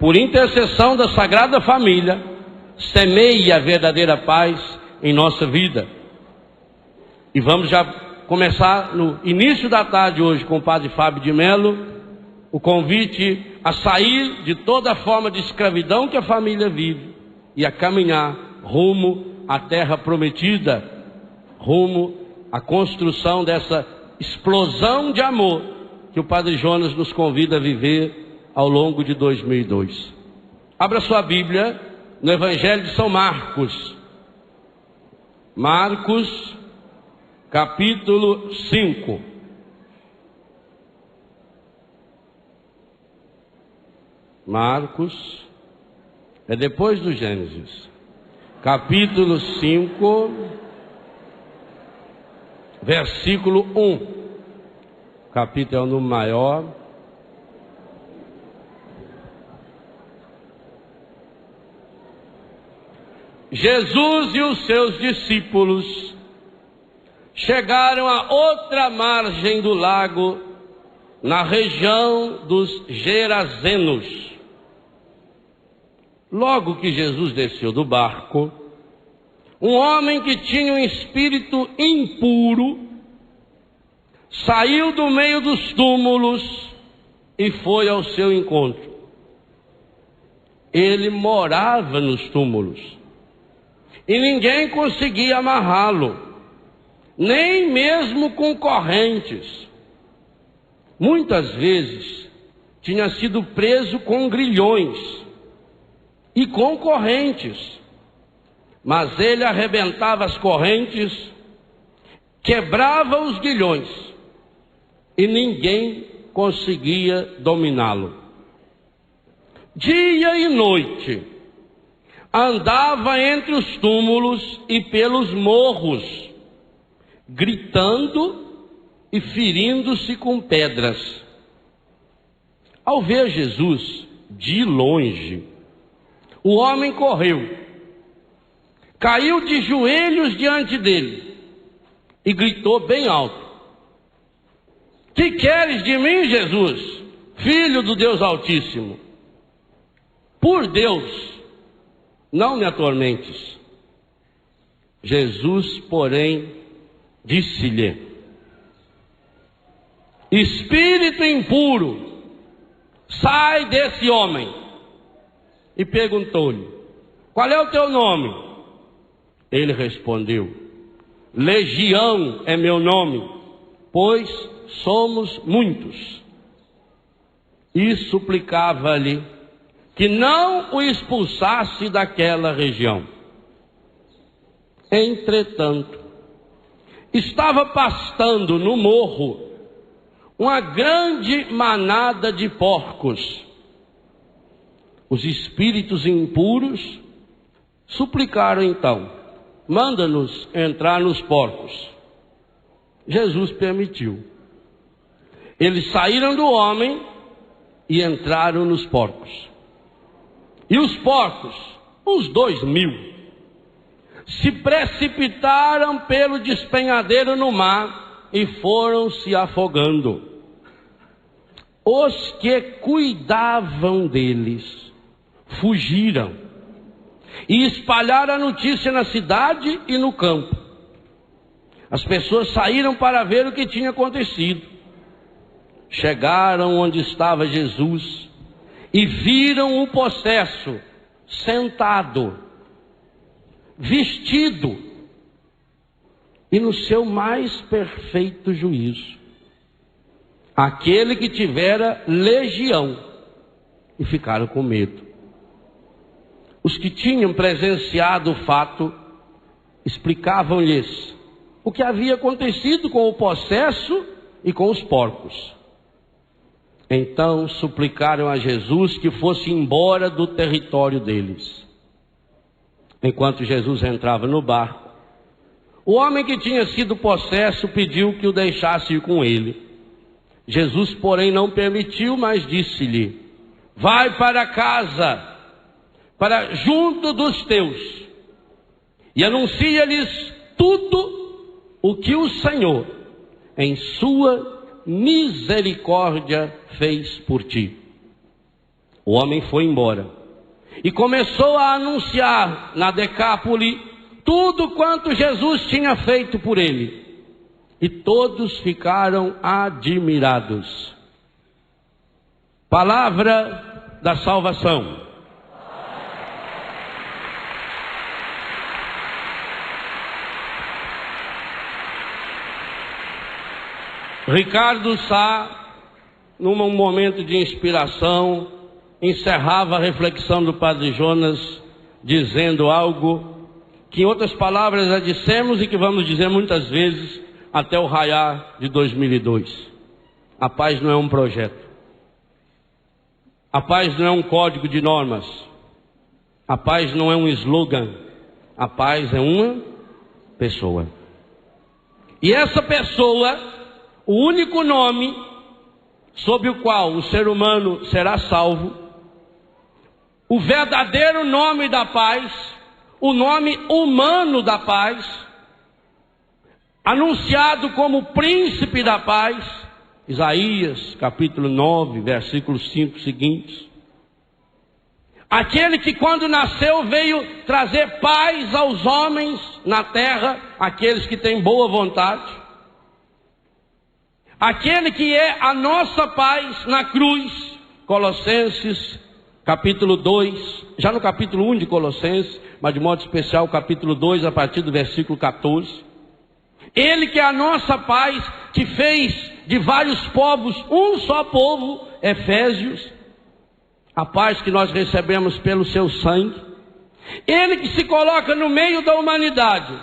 por intercessão da Sagrada Família, semeie a verdadeira paz em nossa vida. E vamos já começar no início da tarde hoje com o Padre Fábio de Mello, o convite a sair de toda forma de escravidão que a família vive e a caminhar rumo à terra prometida, rumo à construção dessa explosão de amor que o Padre Jonas nos convida a viver ao longo de 2002. Abra sua Bíblia no Evangelho de São Marcos. Marcos, capítulo 5. Marcos, é depois do Gênesis. Capítulo 5, versículo 1. Capítulo é o número maior. Jesus e os seus discípulos chegaram à outra margem do lago, na região dos Gerazenos. Logo que Jesus desceu do barco, um homem que tinha um espírito impuro saiu do meio dos túmulos e foi ao seu encontro. Ele morava nos túmulos e ninguém conseguia amarrá-lo, nem mesmo com correntes. Muitas vezes tinha sido preso com grilhões e com correntes, mas ele arrebentava as correntes, quebrava os grilhões e ninguém conseguia dominá-lo. Dia e noite andava entre os túmulos e pelos morros, gritando e ferindo-se com pedras. Ao ver Jesus de longe, o homem correu, caiu de joelhos diante dele e gritou bem alto: "Que queres de mim, Jesus, Filho do Deus Altíssimo? Por Deus, não me atormentes." Jesus, porém, disse-lhe: "Espírito impuro, sai desse homem." E perguntou-lhe: "Qual é o teu nome?" Ele respondeu: "Legião é meu nome, pois somos muitos." E suplicava-lhe que não o expulsasse daquela região. Entretanto, estava pastando no morro uma grande manada de porcos. Os espíritos impuros suplicaram então: "Manda-nos entrar nos porcos." Jesus permitiu. Eles saíram do homem e entraram nos porcos. E os porcos, uns 2.000, se precipitaram pelo despenhadeiro no mar e foram se afogando. Os que cuidavam deles fugiram e espalharam a notícia na cidade e no campo. As pessoas saíram para ver o que tinha acontecido. Chegaram onde estava Jesus e viram o possesso sentado, vestido e no seu mais perfeito juízo, aquele que tivera legião, e ficaram com medo. Os que tinham presenciado o fato explicavam-lhes o que havia acontecido com o possesso e com os porcos. Então suplicaram a Jesus que fosse embora do território deles. Enquanto Jesus entrava no barco, o homem que tinha sido possesso pediu que o deixasse ir com ele. Jesus, porém, não permitiu, mas disse-lhe: "Vai para casa, para junto dos teus, e anuncia-lhes tudo o que o Senhor, em sua misericórdia, fez por ti." O homem foi embora e começou a anunciar na Decápole tudo quanto Jesus tinha feito por ele. E todos ficaram admirados. Palavra da salvação. Ricardo Sá, num momento de inspiração, encerrava a reflexão do Padre Jonas dizendo algo que, em outras palavras, já dissemos e que vamos dizer muitas vezes até o raiar de 2002. A paz não é um projeto. A paz não é um código de normas. A paz não é um slogan. A paz é uma pessoa. E essa pessoa, o único nome sob o qual o ser humano será salvo, o verdadeiro nome da paz, o nome humano da paz, anunciado como príncipe da paz, Isaías capítulo 9, versículos 5 seguintes. Aquele que quando nasceu veio trazer paz aos homens na terra, aqueles que têm boa vontade. Aquele que é a nossa paz na cruz, Colossenses capítulo 2, já no capítulo 1 de Colossenses, mas de modo especial capítulo 2, a partir do versículo 14. Ele que é a nossa paz, que fez de vários povos um só povo, Efésios, a paz que nós recebemos pelo seu sangue. Ele que se coloca no meio da humanidade,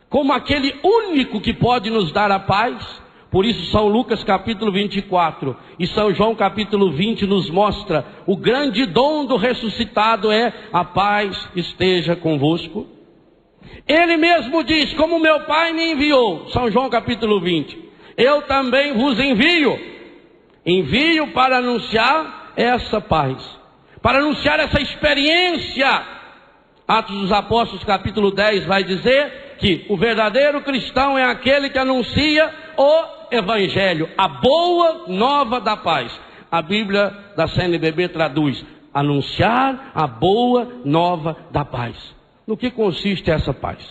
como aquele único que pode nos dar a paz. Por isso São Lucas capítulo 24 e São João capítulo 20 nos mostra o grande dom do ressuscitado é: a paz esteja convosco. Ele mesmo diz: como meu Pai me enviou, São João capítulo 20, eu também vos envio para anunciar essa paz, para anunciar essa experiência. Atos dos Apóstolos capítulo 10 vai dizer que o verdadeiro cristão é aquele que anuncia o Evangelho, a boa nova da paz. A Bíblia da CNBB traduz: anunciar a boa nova da paz. No que consiste essa paz?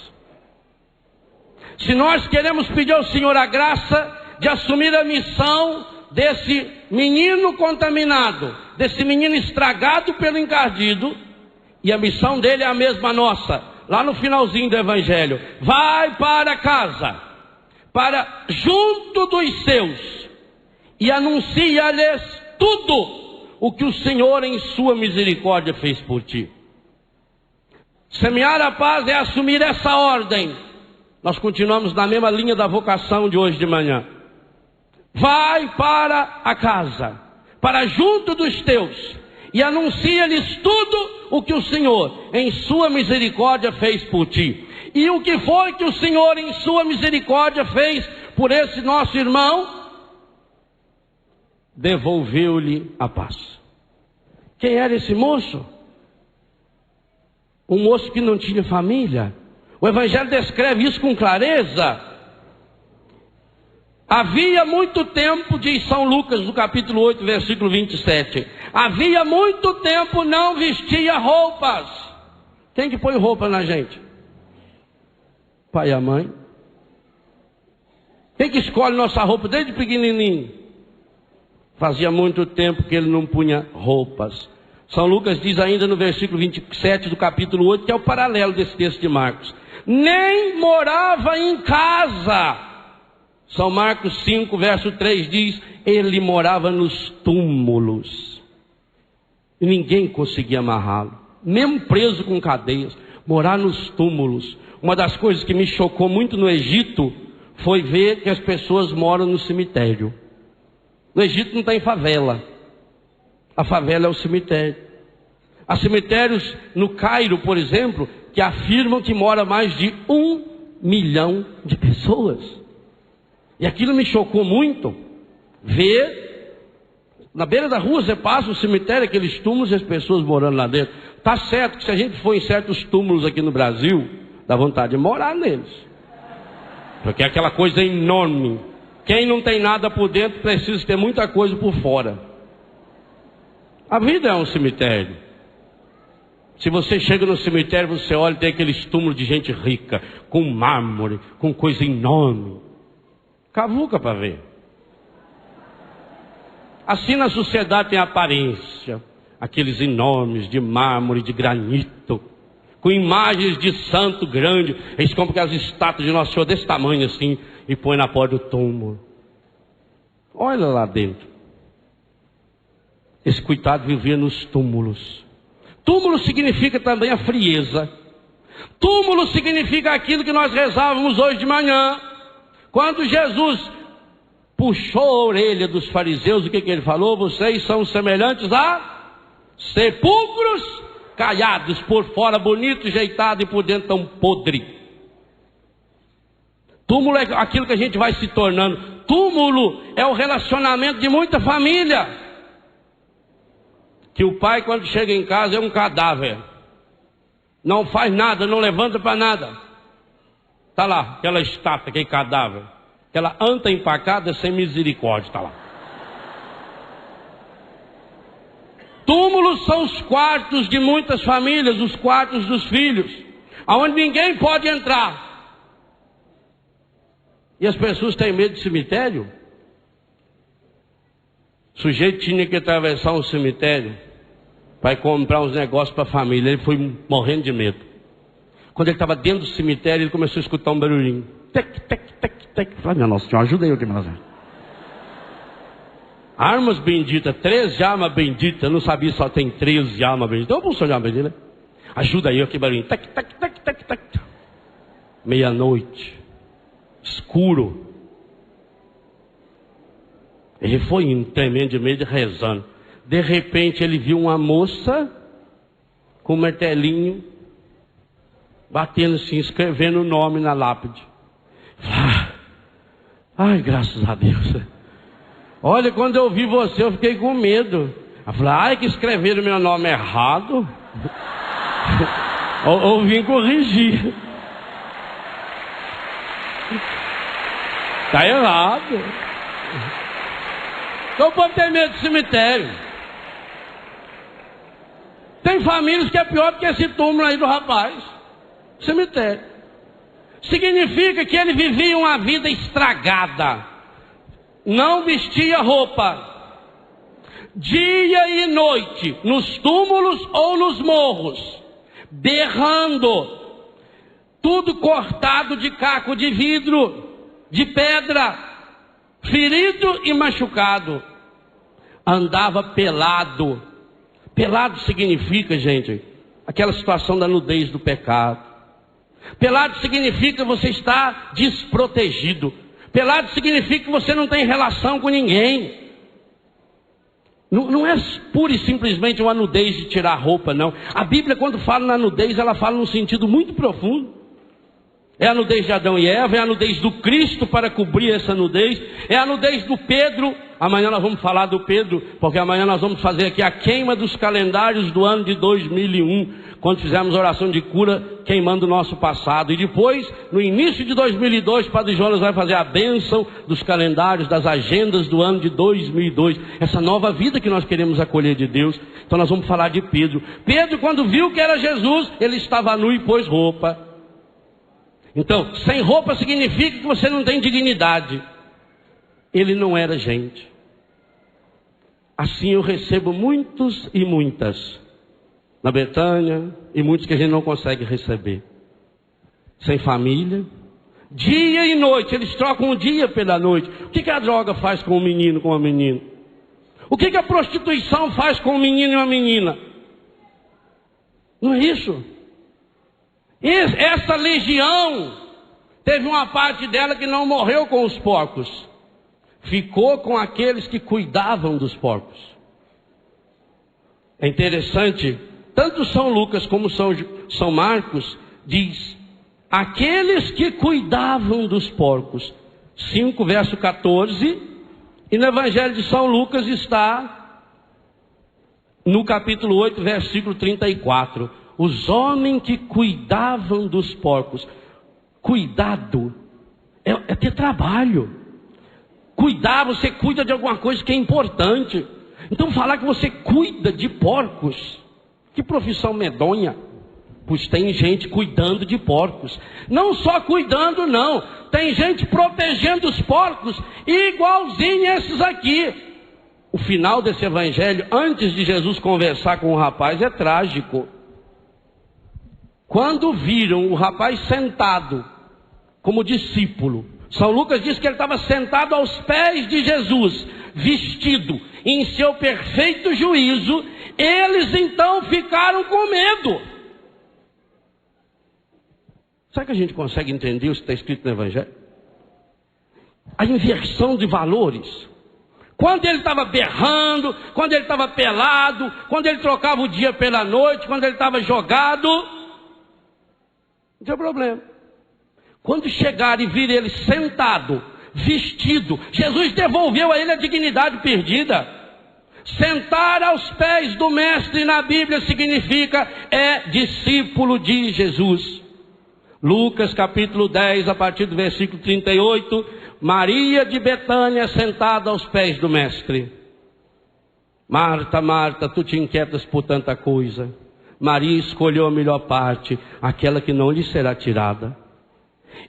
Se nós queremos pedir ao Senhor a graça de assumir a missão desse menino contaminado, desse menino estragado pelo encardido, e a missão dele é a mesma nossa, lá no finalzinho do Evangelho: vai para casa, para junto dos seus, e anuncia-lhes tudo o que o Senhor em sua misericórdia fez por ti. Semear a paz é assumir essa ordem. Nós continuamos na mesma linha da vocação de hoje de manhã. Vai para a casa, para junto dos teus, e anuncia-lhes tudo o que o Senhor em sua misericórdia fez por ti. E o que foi que o Senhor em sua misericórdia fez por esse nosso irmão? Devolveu-lhe a paz. Quem era esse moço? Um moço que não tinha família. O Evangelho descreve isso com clareza. Havia muito tempo, diz São Lucas, no capítulo 8, versículo 27. Havia muito tempo não vestia roupas. Quem que põe roupa na gente? Pai e a mãe. Quem que escolhe nossa roupa desde pequenininho? Fazia muito tempo que ele não punha roupas. São Lucas diz ainda no versículo 27 do capítulo 8, que é o paralelo desse texto de Marcos: nem morava em casa. São Marcos 5, verso 3 diz: ele morava nos túmulos. E ninguém conseguia amarrá-lo, mesmo preso com cadeias, morar nos túmulos. Uma das coisas que me chocou muito no Egito foi ver que as pessoas moram no cemitério. No Egito não tem favela. A favela é o cemitério. Há cemitérios no Cairo, por exemplo, que afirmam que mora mais de 1 milhão de pessoas. E aquilo me chocou muito. Ver, na beira da rua você passa o cemitério, aqueles túmulos e as pessoas morando lá dentro. Está certo que se a gente for em certos túmulos aqui no Brasil, dá vontade de morar neles. Porque é aquela coisa enorme. Quem não tem nada por dentro precisa ter muita coisa por fora. A vida é um cemitério. Se você chega no cemitério, você olha e tem aqueles túmulos de gente rica, com mármore, com coisa enorme. Cavuca para ver. Assim na sociedade tem a aparência, aqueles enormes de mármore, de granito, com imagens de santo grande. Eles compram aquelas estátuas de Nosso Senhor desse tamanho assim e põem na porta do túmulo. Olha lá dentro. Esse coitado vivia nos túmulos. Túmulo significa também a frieza. Túmulo significa aquilo que nós rezávamos hoje de manhã. Quando Jesus puxou a orelha dos fariseus, o que ele falou? Vocês são semelhantes a sepulcros caiados, por fora bonito, jeitado e por dentro tão podre. Túmulo é aquilo que a gente vai se tornando. Túmulo é o relacionamento de muita família. Que o pai, quando chega em casa, é um cadáver. Não faz nada, não levanta para nada. Está lá, aquela estátua, aquele cadáver. Aquela anta empacada sem misericórdia, está lá. Túmulos são os quartos de muitas famílias, os quartos dos filhos, aonde ninguém pode entrar. E as pessoas têm medo de cemitério? O sujeito tinha que atravessar um cemitério para comprar uns negócios para a família. Ele foi morrendo de medo. Quando ele estava dentro do cemitério, ele começou a escutar um barulhinho. Tec, tec, tec, tec. Falei, minha Nossa Senhora, ajuda eu aqui, mas armas benditas, 13 armas benditas. Eu não sabia se só tem 13 armas benditas. Então, de arma bendita, né? Ajuda aí, aqui barulhinho. Tec, tec, tec, tec, tec. Meia-noite. Escuro. Ele foi indo, tremendo de medo, rezando. De repente ele viu uma moça com um martelinho, batendo assim, escrevendo o nome na lápide. Ai, graças a Deus. Olha, quando eu vi você, eu fiquei com medo. Eu falei, ai, que escreveram meu nome errado. ou vim corrigir. Está errado. Então pode ter medo de cemitério. Tem famílias que é pior do que esse túmulo aí do rapaz. Cemitério. Significa que ele vivia uma vida estragada. Não vestia roupa. Dia e noite, nos túmulos ou nos morros. Berrando. Tudo cortado de caco de vidro, de pedra. Ferido e machucado. Andava pelado. Pelado significa, gente, aquela situação da nudez do pecado. Pelado significa você estar desprotegido. Pelado significa que você não tem relação com ninguém. Não é pura e simplesmente uma nudez de tirar roupa, não. A Bíblia, quando fala na nudez, ela fala num sentido muito profundo. É a nudez de Adão e Eva, é a nudez do Cristo para cobrir essa nudez, é a nudez do Pedro. Amanhã nós vamos falar do Pedro, porque amanhã nós vamos fazer aqui a queima dos calendários do ano de 2001, quando fizemos oração de cura, queimando o nosso passado. E depois, no início de 2002, o Padre Jonas vai fazer a bênção dos calendários, das agendas do ano de 2002, essa nova vida que nós queremos acolher de Deus. Então nós vamos falar de Pedro. Pedro, quando viu que era Jesus, ele estava nu e pôs roupa. Então, sem roupa significa que você não tem dignidade. Ele não era gente. Assim eu recebo muitos e muitas na Betânia, e muitos que a gente não consegue receber. Sem família. Dia e noite, eles trocam o dia pela noite. O que a droga faz com um menino, com uma menina? O que a prostituição faz com um menino e uma menina? Não é isso? Essa legião teve uma parte dela que não morreu com os porcos, ficou com aqueles que cuidavam dos porcos. É interessante, tanto São Lucas como São Marcos diz, aqueles que cuidavam dos porcos, 5 verso 14, e no Evangelho de São Lucas está no capítulo 8, versículo 34, os homens que cuidavam dos porcos. Cuidado é ter trabalho. Cuidar, você cuida de alguma coisa que é importante. Então falar que você cuida de porcos, que profissão medonha. Pois tem gente cuidando de porcos. Não só cuidando não, tem gente protegendo os porcos, igualzinho esses aqui. O final desse evangelho, antes de Jesus conversar com o rapaz, é trágico. Quando viram o rapaz sentado como discípulo, São Lucas diz que ele estava sentado aos pés de Jesus, vestido em seu perfeito juízo, eles então ficaram com medo. Será que a gente consegue entender o que está escrito no Evangelho? A inversão de valores. Quando ele estava berrando, quando ele estava pelado, quando ele trocava o dia pela noite, quando ele estava jogado, não tem problema. Quando chegaram e viram ele sentado, vestido, Jesus devolveu a ele a dignidade perdida. Sentar aos pés do mestre na Bíblia significa discípulo de Jesus. Lucas capítulo 10, a partir do versículo 38, Maria de Betânia sentada aos pés do mestre. Marta, Marta, tu te inquietas por tanta coisa. Maria escolheu a melhor parte, aquela que não lhe será tirada.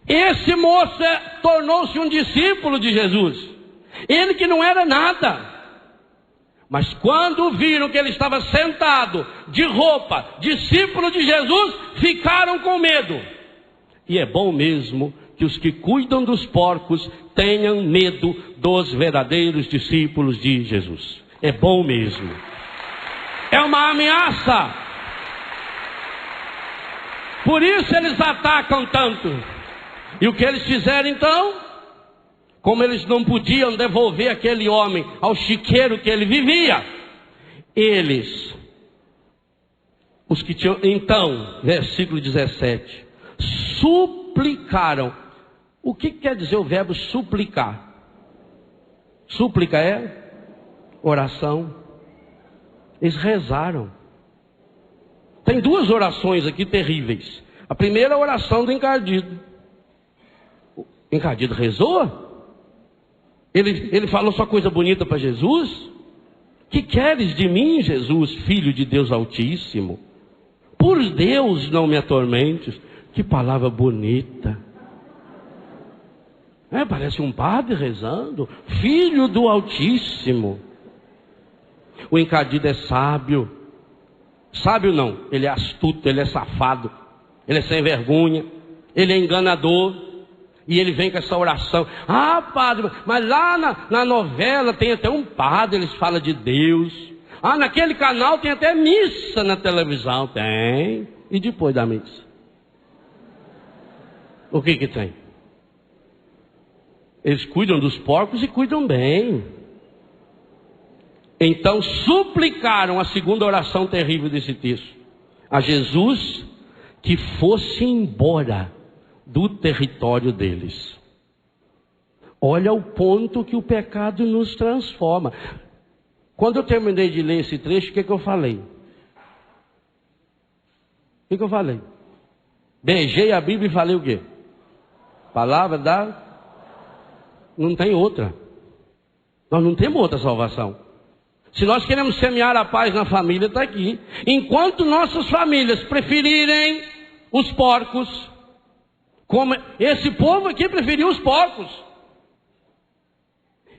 Esse moço tornou-se um discípulo de Jesus. Ele que não era nada. Mas quando viram que ele estava sentado, de roupa, discípulo de Jesus, ficaram com medo. E é bom mesmo que os que cuidam dos porcos tenham medo dos verdadeiros discípulos de Jesus. É bom mesmo. É uma ameaça. Por isso eles atacam tanto. E o que eles fizeram então? Como eles não podiam devolver aquele homem ao chiqueiro que ele vivia, eles, os que tinham, então, versículo 17, suplicaram. O que quer dizer o verbo suplicar? Súplica é oração. Eles rezaram. Tem duas orações aqui terríveis. A primeira é a oração do encardido. O encardido rezou? Ele falou só coisa bonita para Jesus? Que queres de mim, Jesus, filho de Deus Altíssimo? Por Deus não me atormentes. Que palavra bonita. Parece um padre rezando. Filho do Altíssimo. O encardido é sábio. Sábio não, ele é astuto, ele é safado, ele é sem vergonha, ele é enganador. E ele vem com essa oração. Ah, padre, mas lá na novela tem até um padre, eles falam de Deus. Ah, naquele canal tem até missa na televisão. Tem. E depois da missa? O que tem? Eles cuidam dos porcos e cuidam bem. Então suplicaram a segunda oração terrível desse texto, a Jesus que fosse embora do território deles. Olha o ponto que o pecado nos transforma. Quando eu terminei de ler esse trecho, o que eu falei? O que eu falei? Beijei a Bíblia e falei o quê? Palavra da... Não tem outra. Nós não temos outra salvação. Se nós queremos semear a paz na família, está aqui. Enquanto nossas famílias preferirem os porcos, como esse povo aqui preferiu os porcos.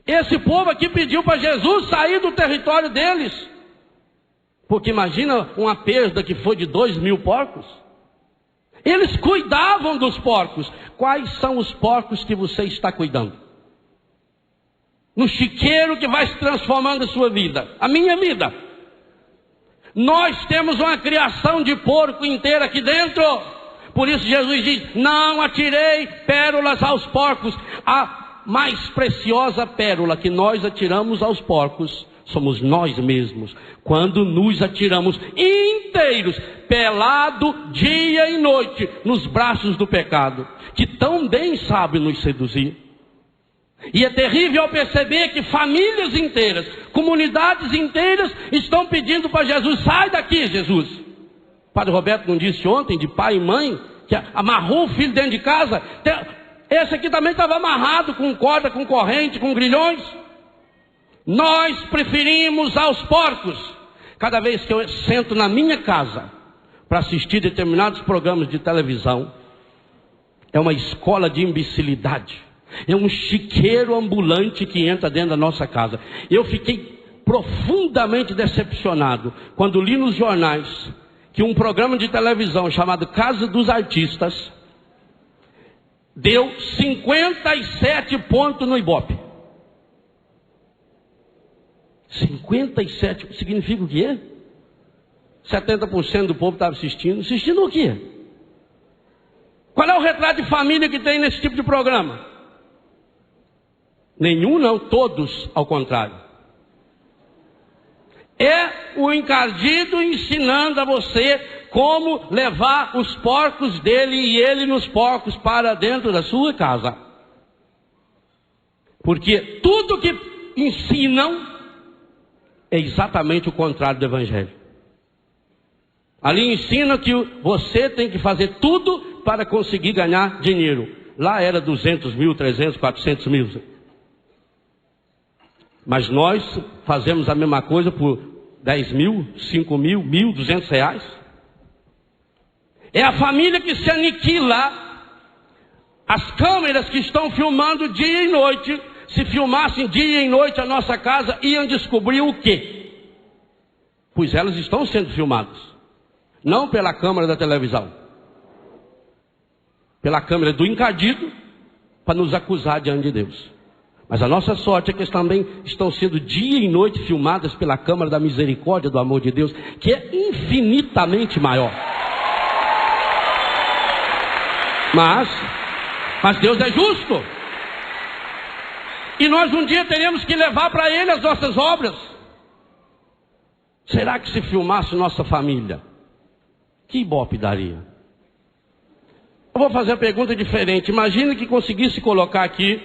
Esse povo aqui pediu para Jesus sair do território deles. Porque imagina uma perda que foi de 2.000 porcos. Eles cuidavam dos porcos. Quais são os porcos que você está cuidando? No chiqueiro que vai se transformando a sua vida, a minha vida. Nós temos uma criação de porco inteira aqui dentro. Por isso Jesus diz, não atirei pérolas aos porcos. A mais preciosa pérola que nós atiramos aos porcos somos nós mesmos. Quando nos atiramos inteiros, pelado, dia e noite, nos braços do pecado, que tão bem sabe nos seduzir. E é terrível perceber que famílias inteiras, comunidades inteiras estão pedindo para Jesus, sai daqui, Jesus. O Padre Roberto não disse ontem, de pai e mãe, que amarrou o filho dentro de casa? Esse aqui também estava amarrado com corda, com corrente, com grilhões. Nós preferimos aos porcos. Cada vez que eu sento na minha casa para assistir determinados programas de televisão, é uma escola de imbecilidade. É um chiqueiro ambulante que entra dentro da nossa casa. Eu fiquei profundamente decepcionado quando li nos jornais que um programa de televisão chamado Casa dos Artistas deu 57 pontos no Ibope. 57, significa o quê? 70% do povo estava assistindo. Assistindo o quê? Qual é o retrato de família que tem nesse tipo de programa? Nenhum não, todos ao contrário. É o encardido ensinando a você como levar os porcos dele e ele nos porcos para dentro da sua casa. Porque tudo que ensinam é exatamente o contrário do Evangelho. Ali ensina que você tem que fazer tudo para conseguir ganhar dinheiro. Lá era 200 mil, 300, 400 mil. Mas nós fazemos a mesma coisa por 10 mil, 5 mil, 1.200 reais. É a família que se aniquila. As câmeras que estão filmando dia e noite, se filmassem dia e noite a nossa casa, iam descobrir o quê? Pois elas estão sendo filmadas. Não pela câmera da televisão. Pela câmera do encardido, para nos acusar diante de Deus. Mas a nossa sorte é que eles também estão sendo dia e noite filmadas pela câmara da misericórdia, do amor de Deus, que é infinitamente maior. Mas Deus é justo. E nós um dia teremos que levar para Ele as nossas obras. Será que se filmasse nossa família, que ibope daria? Eu vou fazer a pergunta diferente. Imagine que conseguisse colocar aqui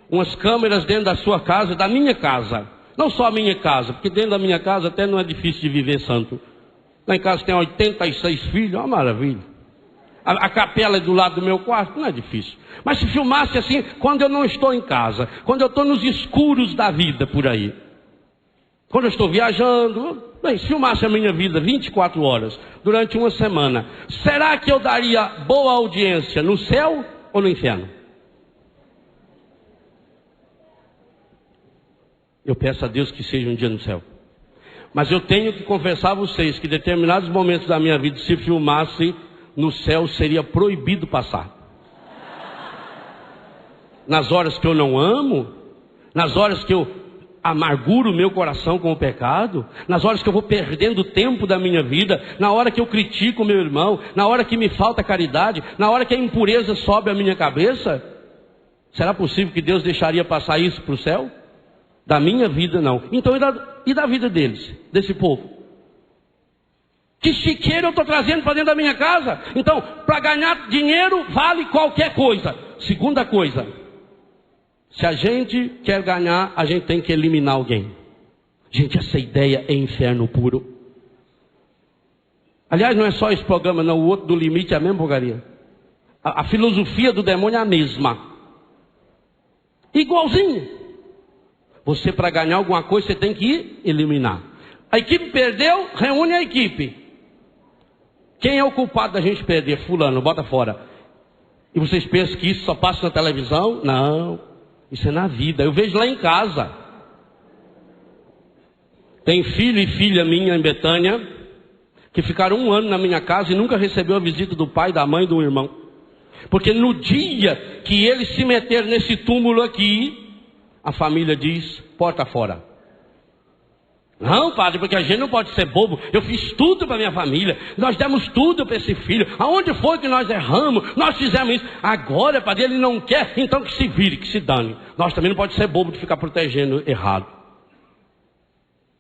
umas câmeras dentro da sua casa, da minha casa. Não só a minha casa, porque dentro da minha casa até não é difícil de viver santo. Lá em casa tem 86 filhos, é uma maravilha. A capela é do lado do meu quarto, não é difícil. Mas se filmasse assim, quando eu não estou em casa, quando eu estou nos escuros da vida por aí, quando eu estou viajando, bem, se filmasse a minha vida 24 horas, durante uma semana, será que eu daria boa audiência no céu ou no inferno? Eu peço a Deus que seja um dia no céu. Mas eu tenho que confessar a vocês que determinados momentos da minha vida, se filmasse no céu, seria proibido passar. Nas horas que eu não amo, nas horas que eu amarguro o meu coração com o pecado, nas horas que eu vou perdendo o tempo da minha vida, na hora que eu critico o meu irmão, na hora que me falta caridade, na hora que a impureza sobe à minha cabeça, será possível que Deus deixaria passar isso para o céu? Da minha vida não. Então e da vida deles, desse povo? Que chiqueiro eu estou trazendo para dentro da minha casa? Então, para ganhar dinheiro vale qualquer coisa. Segunda coisa, se a gente quer ganhar, a gente tem que eliminar alguém. Gente, essa ideia é inferno puro. Aliás, não é só esse programa, não. O outro do limite é a mesma porcaria. A filosofia do demônio é a mesma. Igualzinho. Você, para ganhar alguma coisa, você tem que eliminar. A equipe perdeu, reúne a equipe. Quem é o culpado da gente perder? Fulano, bota fora. E vocês pensam que isso só passa na televisão? Não, isso é na vida. Eu vejo lá em casa. Tem filho e filha minha em Betânia que ficaram 1 ano na minha casa e nunca recebeu a visita do pai, da mãe, do irmão. Porque no dia que eles se meteram nesse túmulo aqui, a família diz, porta fora. Não, padre, porque a gente não pode ser bobo. Eu fiz tudo para minha família. Nós demos tudo para esse filho. Aonde foi que nós erramos? Nós fizemos isso. Agora, padre, ele não quer. Então que se vire, que se dane. Nós também não pode ser bobo de ficar protegendo errado.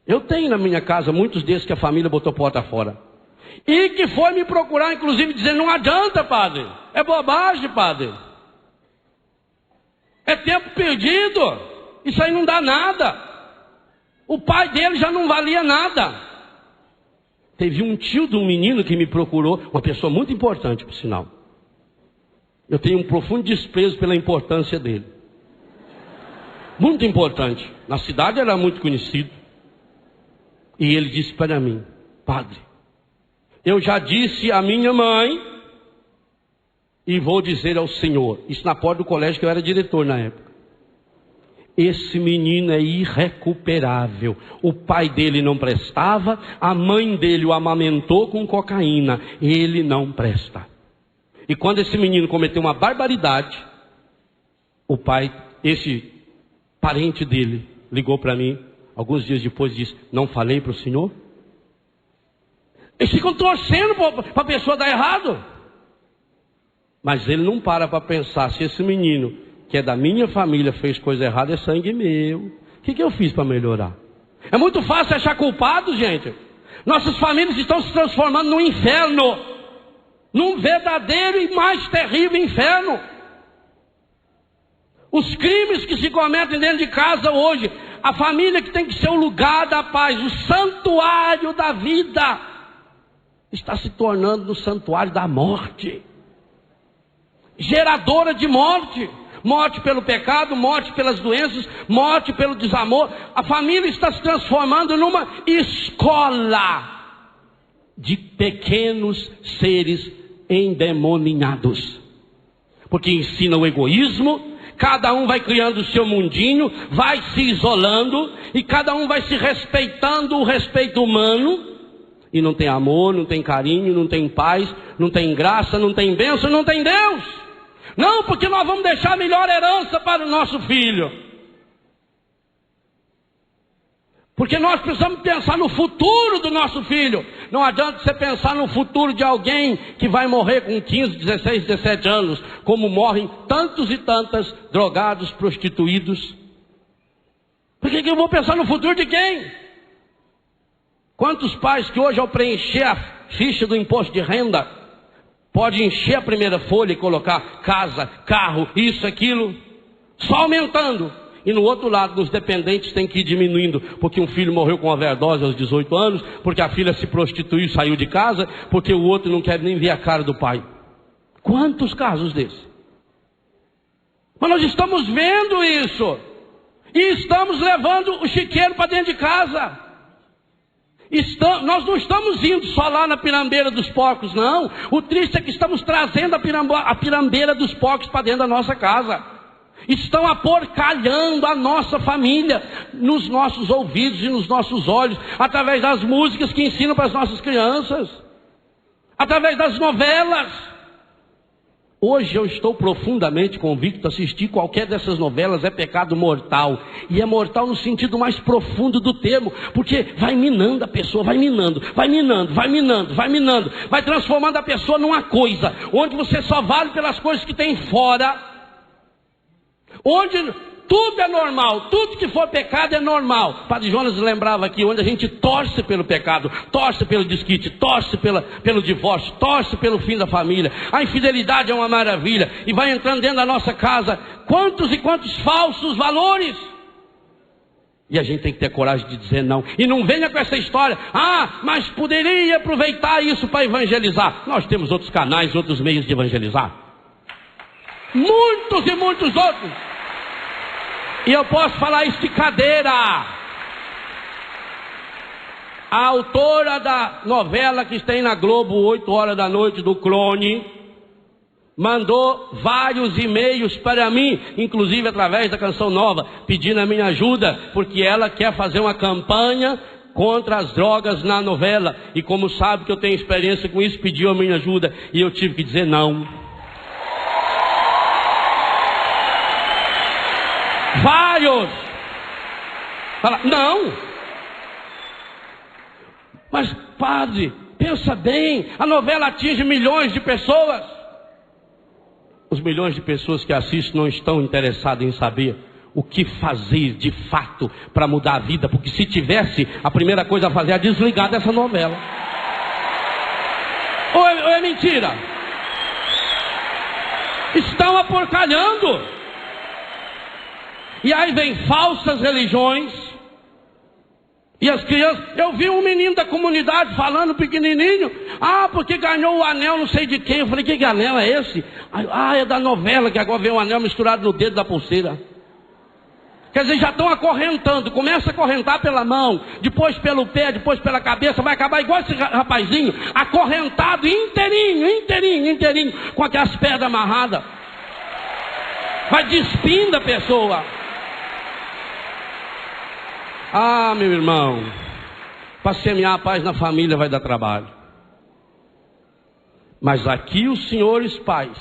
Eu tenho na minha casa muitos desses que a família botou porta fora. E que foi me procurar, inclusive, dizendo, não adianta, padre. É bobagem, padre. É tempo perdido. Isso aí não dá nada. O pai dele já não valia nada. Teve um tio de um menino que me procurou, uma pessoa muito importante, por sinal. Eu tenho um profundo desprezo pela importância dele. muito importante. Na cidade era muito conhecido. E ele disse para mim: padre, eu já disse à minha mãe e vou dizer ao senhor, isso na porta do colégio que eu era diretor na época: esse menino é irrecuperável. O pai dele não prestava, a mãe dele o amamentou com cocaína. Ele não presta. E quando esse menino cometeu uma barbaridade, o pai, esse parente dele, ligou para mim alguns dias depois e disse: não falei para o senhor? Eles ficam torcendo para a pessoa dar errado. Mas ele não para pensar: se esse menino, que é da minha família, fez coisa errada, é sangue meu. O que eu fiz para melhorar? É muito fácil achar culpado, gente. Nossas famílias estão se transformando num inferno, num verdadeiro e mais terrível inferno. Os crimes que se cometem dentro de casa hoje, a família que tem que ser o lugar da paz, o santuário da vida, está se tornando no santuário da morte, geradora de morte. Morte pelo pecado, morte pelas doenças, morte pelo desamor. A família está se transformando numa escola de pequenos seres endemoniados, porque ensina o egoísmo. Cada um vai criando o seu mundinho, vai se isolando, e cada um vai se respeitando o respeito humano, e não tem amor, não tem carinho, não tem paz, não tem graça, não tem bênção, não tem Deus. Não, porque nós vamos deixar a melhor herança para o nosso filho. Porque nós precisamos pensar no futuro do nosso filho. Não adianta você pensar no futuro de alguém que vai morrer com 15, 16, 17 anos, como morrem tantos e tantas drogados, prostituídos. Por que eu vou pensar no futuro de quem? Quantos pais que hoje, ao preencher a ficha do imposto de renda, pode encher a primeira folha e colocar casa, carro, isso, aquilo, só aumentando. E no outro lado, os dependentes têm que ir diminuindo, porque um filho morreu com overdose aos 18 anos, porque a filha se prostituiu e saiu de casa, porque o outro não quer nem ver a cara do pai. Quantos casos desses? Mas nós estamos vendo isso, e estamos levando o chiqueiro para dentro de casa. Nós não estamos indo só lá na pirambeira dos porcos, não. O triste é que estamos trazendo a pirambeira dos porcos para dentro da nossa casa. Estão aporcalhando a nossa família nos nossos ouvidos e nos nossos olhos, através das músicas que ensinam para as nossas crianças, através das novelas. Hoje eu estou profundamente convicto: assistir qualquer dessas novelas é pecado mortal. E é mortal no sentido mais profundo do termo, porque vai minando a pessoa, vai minando, vai minando, vai minando, vai minando, vai transformando a pessoa numa coisa, onde você só vale pelas coisas que tem fora, onde tudo é normal, tudo que for pecado é normal. Padre Jonas lembrava aqui, onde a gente torce pelo pecado, torce pelo desquite, torce pelo divórcio, torce pelo fim da família. A infidelidade é uma maravilha, e vai entrando dentro da nossa casa quantos e quantos falsos valores. E a gente tem que ter coragem de dizer não. E não venha com essa história: ah, mas poderia aproveitar isso para evangelizar. Nós temos outros canais, outros meios de evangelizar, muitos e muitos outros. E eu posso falar isso de cadeira. A autora da novela que está aí na Globo, 8 horas da noite, do Clone, mandou vários e-mails para mim, inclusive através da Canção Nova, pedindo a minha ajuda, porque ela quer fazer uma campanha contra as drogas na novela. E como sabe que eu tenho experiência com isso, pediu a minha ajuda, e eu tive que dizer não. Vários. Fala, não. Mas padre, pensa bem, a novela atinge milhões de pessoas. Os milhões de pessoas que assistem não estão interessados em saber o que fazer de fato para mudar a vida, porque se tivesse, a primeira coisa a fazer é desligar dessa novela. Ou é mentira? Estão aporcalhando. E aí vem falsas religiões. E as crianças, eu vi um menino da comunidade falando pequenininho: ah, porque ganhou o anel não sei de quem. Eu falei: que anel é esse? Ah, é da novela, que agora vem um anel misturado no dedo da pulseira. Quer dizer, já estão acorrentando. Começa a acorrentar pela mão, depois pelo pé, depois pela cabeça. Vai acabar igual esse rapazinho, acorrentado inteirinho, com aquelas pedras amarradas. Vai despindo a pessoa. Ah, meu irmão, para semear a paz na família vai dar trabalho. Mas aqui os senhores pais,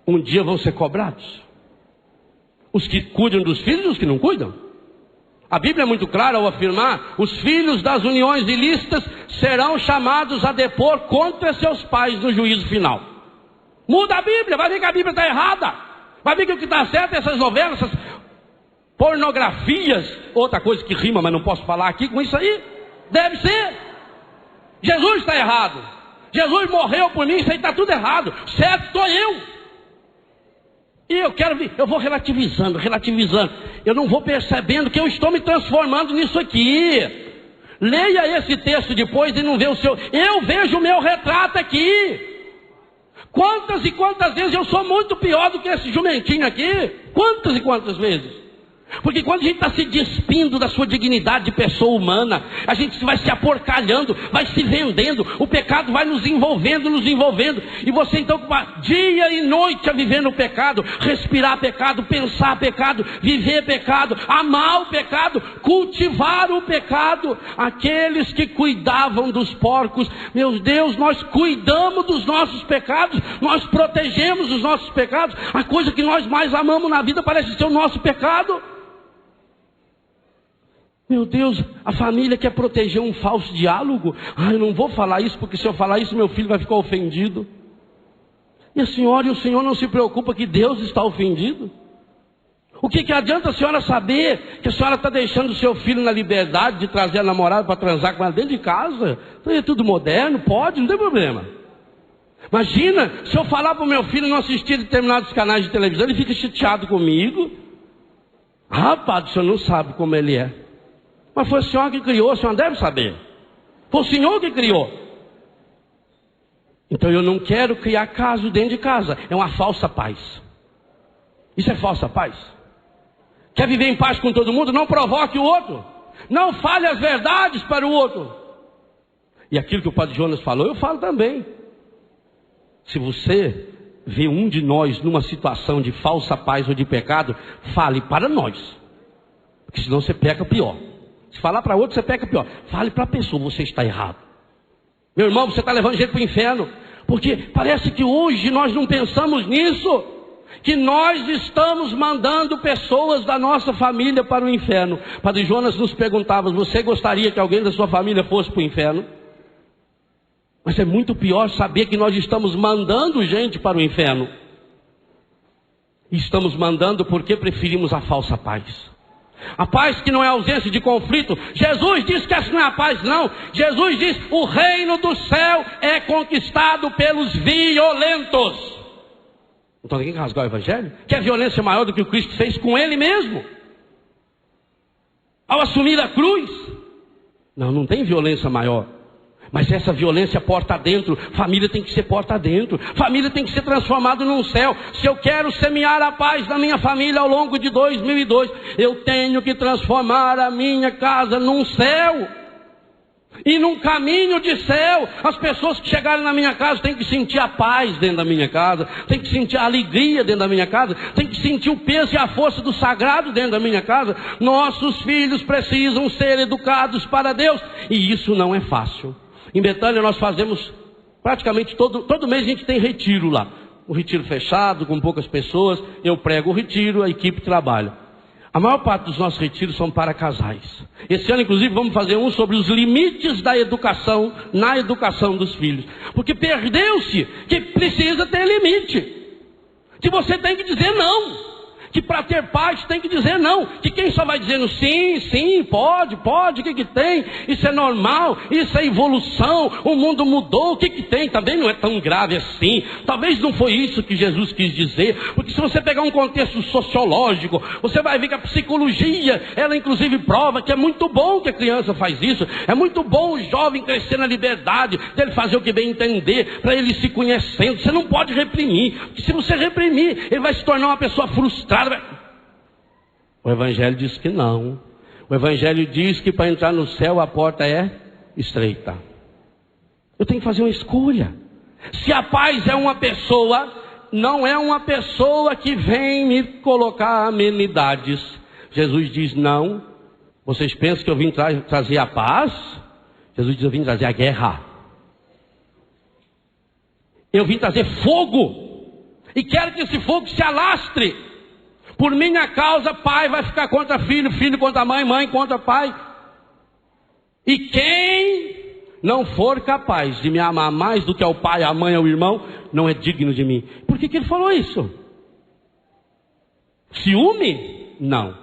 um dia vão ser cobrados. Os que cuidam dos filhos e os que não cuidam. A Bíblia é muito clara ao afirmar: os filhos das uniões ilícitas serão chamados a depor contra seus pais no juízo final. Muda a Bíblia, vai ver que a Bíblia está errada. Vai ver que o que está certo é essas novelas, essas pornografias. Outra coisa que rima, mas não posso falar aqui com isso aí. Deve ser. Jesus está errado. Jesus morreu por mim, isso aí está tudo errado. Certo estou eu. E eu vou relativizando. Eu não vou percebendo que eu estou me transformando nisso aqui. Leia esse texto depois e não vê o seu. Eu vejo o meu retrato aqui. Quantas e quantas vezes eu sou muito pior do que esse jumentinho aqui? Quantas e quantas vezes? Porque quando a gente está se despindo da sua dignidade de pessoa humana, a gente vai se aporcalhando, vai se vendendo, o pecado vai nos envolvendo, e você então dia e noite a viver no pecado, respirar pecado, pensar pecado, viver pecado, amar o pecado, cultivar o pecado. Aqueles que cuidavam dos porcos, meu Deus, nós cuidamos dos nossos pecados, nós protegemos os nossos pecados. A coisa que nós mais amamos na vida parece ser o nosso pecado. Meu Deus, a família quer proteger um falso diálogo. Eu não vou falar isso, porque se eu falar isso, meu filho vai ficar ofendido. E a senhora e o senhor não se preocupa que Deus está ofendido? O que adianta a senhora saber que a senhora está deixando o seu filho na liberdade de trazer a namorada para transar com ela dentro de casa? Então é tudo moderno, pode, não tem problema. Imagina, se eu falar para o meu filho não assistir determinados canais de televisão, ele fica chateado comigo. Rapaz, o senhor não sabe como ele é. Mas foi o senhor que criou, o senhor deve saber. Foi o senhor que criou. Então eu não quero criar caso dentro de casa. É uma falsa paz. Isso é falsa paz. Quer viver em paz com todo mundo? Não provoque o outro. Não fale as verdades para o outro. E aquilo que o padre Jonas falou, eu falo também. Se você vê um de nós numa situação de falsa paz ou de pecado, fale para nós. Porque senão você peca pior. Se falar para outro, você peca pior. Fale para a pessoa, você está errado. Meu irmão, você está levando gente para o inferno. Porque parece que hoje nós não pensamos nisso. Que nós estamos mandando pessoas da nossa família para o inferno. Padre Jonas nos perguntava: você gostaria que alguém da sua família fosse para o inferno? Mas é muito pior saber que nós estamos mandando gente para o inferno. E estamos mandando porque preferimos a falsa paz. A paz que não é ausência de conflito. Jesus diz que essa não é a paz, não. Jesus diz: o reino do céu é conquistado pelos violentos. Então ninguém quer rasgar o evangelho? Quer violência maior do que o Cristo fez com ele mesmo? Ao assumir a cruz? Não tem violência maior. Mas essa violência porta dentro. Família tem que ser porta dentro. Família tem que ser transformada num céu. Se eu quero semear a paz na minha família ao longo de 2002, eu tenho que transformar a minha casa num céu. E num caminho de céu. As pessoas que chegarem na minha casa têm que sentir a paz dentro da minha casa, têm que sentir a alegria dentro da minha casa, têm que sentir o peso e a força do sagrado dentro da minha casa. Nossos filhos precisam ser educados para Deus. E isso não é fácil. Em Betânia nós fazemos praticamente todo mês a gente tem retiro lá. Um retiro fechado, com poucas pessoas. Eu prego o retiro, a equipe trabalha. A maior parte dos nossos retiros são para casais. Esse ano, inclusive, vamos fazer um sobre os limites da educação, na educação dos filhos. Porque perdeu-se que precisa ter limite. Que você tem que dizer não. Que para ter paz tem que dizer não. Que quem só vai dizendo sim, pode, o que tem? Isso é normal, isso é evolução, o mundo mudou, o que tem? Também não é tão grave assim. Talvez não foi isso que Jesus quis dizer. Porque se você pegar um contexto sociológico, você vai ver que a psicologia, ela inclusive prova que é muito bom que a criança faz isso. É muito bom o jovem crescer na liberdade, dele fazer o que bem entender, para ele se conhecendo. Você não pode reprimir. Porque se você reprimir, ele vai se tornar uma pessoa frustrada. O Evangelho diz que não. O Evangelho diz que para entrar no céu a porta é estreita. Eu tenho que fazer uma escolha. Se a paz é uma pessoa, não é uma pessoa que vem me colocar amenidades. Jesus diz: não. Vocês pensam que eu vim trazer a paz? Jesus diz: eu vim trazer a guerra. Eu vim trazer fogo. E quero que esse fogo se alastre. Por minha causa, pai vai ficar contra filho, filho contra mãe, mãe contra pai. E quem não for capaz de me amar mais do que ao pai, a mãe, ao irmão, não é digno de mim. Por que ele falou isso? Ciúme? Não.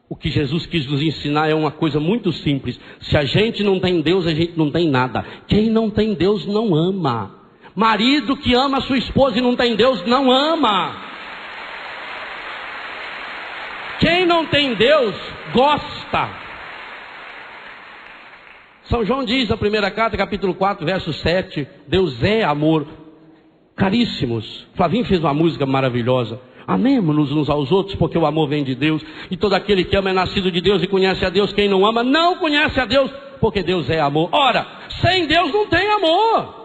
O que Jesus quis nos ensinar é uma coisa muito simples. Se a gente não tem Deus, a gente não tem nada. Quem não tem Deus não ama. Marido que ama a sua esposa e não tem Deus, não ama. Quem não tem Deus, gosta. São João diz na primeira carta, capítulo 4, verso 7, Deus é amor. Caríssimos, Flavinho fez uma música maravilhosa. Amemo-nos uns aos outros, porque o amor vem de Deus. E todo aquele que ama é nascido de Deus e conhece a Deus. Quem não ama, não conhece a Deus, porque Deus é amor. Ora, sem Deus não tem amor.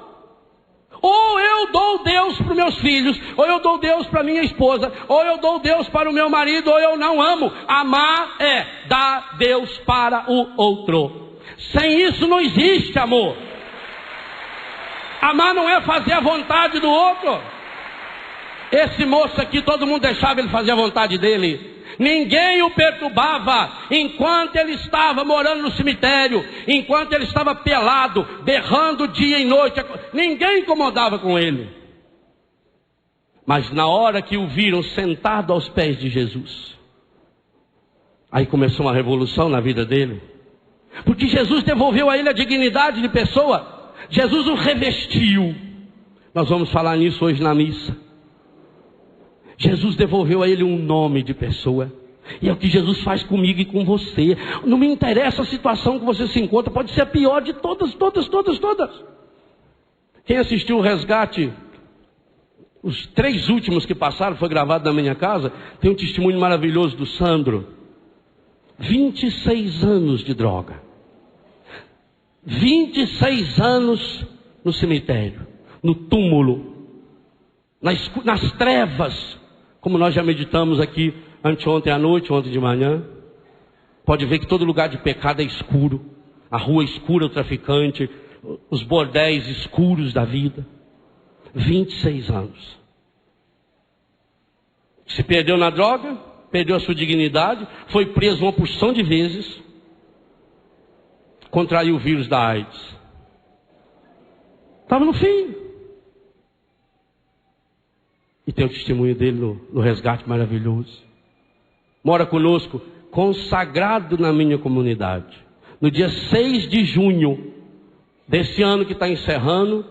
Ou eu dou Deus para os meus filhos, ou eu dou Deus para minha esposa, ou eu dou Deus para o meu marido, ou eu não amo. Amar é dar Deus para o outro. Sem isso não existe amor. Amar não é fazer a vontade do outro. Esse moço aqui, todo mundo deixava ele fazer a vontade dele. Ninguém o perturbava enquanto ele estava morando no cemitério, enquanto ele estava pelado, berrando dia e noite. Ninguém incomodava com ele. Mas na hora que o viram sentado aos pés de Jesus, aí começou uma revolução na vida dele. Porque Jesus devolveu a ele a dignidade de pessoa. Jesus o revestiu. Nós vamos falar nisso hoje na missa. Jesus devolveu a ele um nome de pessoa. E é o que Jesus faz comigo e com você. Não me interessa a situação que você se encontra. Pode ser a pior de todas. Quem assistiu o resgate, os 3 últimos que passaram, foi gravado na minha casa, tem um testemunho maravilhoso do Sandro. 26 anos de droga. 26 anos no cemitério, no túmulo, nas trevas. Como nós já meditamos aqui anteontem à noite, ontem de manhã. Pode ver que todo lugar de pecado é escuro. A rua escura, o traficante, os bordéis escuros da vida. 26 anos. Se perdeu na droga, perdeu a sua dignidade, foi preso uma porção de vezes, contraiu o vírus da AIDS. Estava no fim. E tem o testemunho dele no resgate maravilhoso. Mora conosco, consagrado na minha comunidade. No dia 6 de junho desse ano que está encerrando,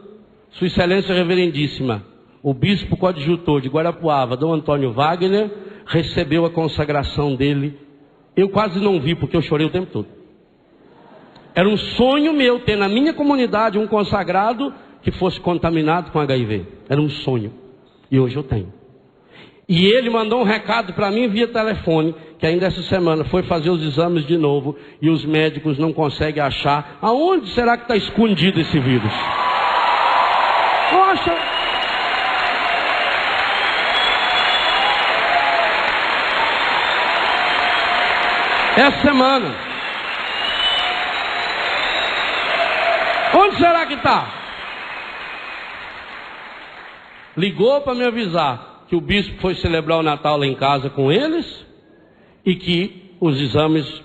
Sua Excelência Reverendíssima, o Bispo Coadjutor de Guarapuava, Dom Antônio Wagner, recebeu a consagração dele. Eu quase não vi, porque eu chorei o tempo todo. Era um sonho meu ter na minha comunidade um consagrado que fosse contaminado com HIV. Era um sonho. E hoje eu tenho. E ele mandou um recado para mim via telefone, que ainda essa semana foi fazer os exames de novo, e os médicos não conseguem achar aonde será que está escondido esse vírus. Poxa! Essa semana. Onde será que está? Ligou para me avisar que o bispo foi celebrar o Natal lá em casa com eles e que os exames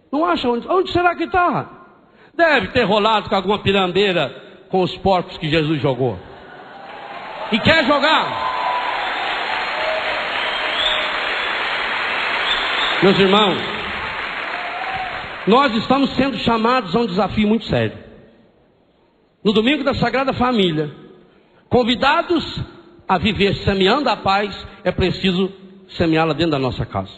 não acham onde será que está? Deve ter rolado com alguma pirambeira com os porcos que Jesus jogou. E quer jogar? Meus irmãos, nós estamos sendo chamados a um desafio muito sério. No domingo da Sagrada Família, convidados a viver semeando a paz, é preciso semeá-la dentro da nossa casa.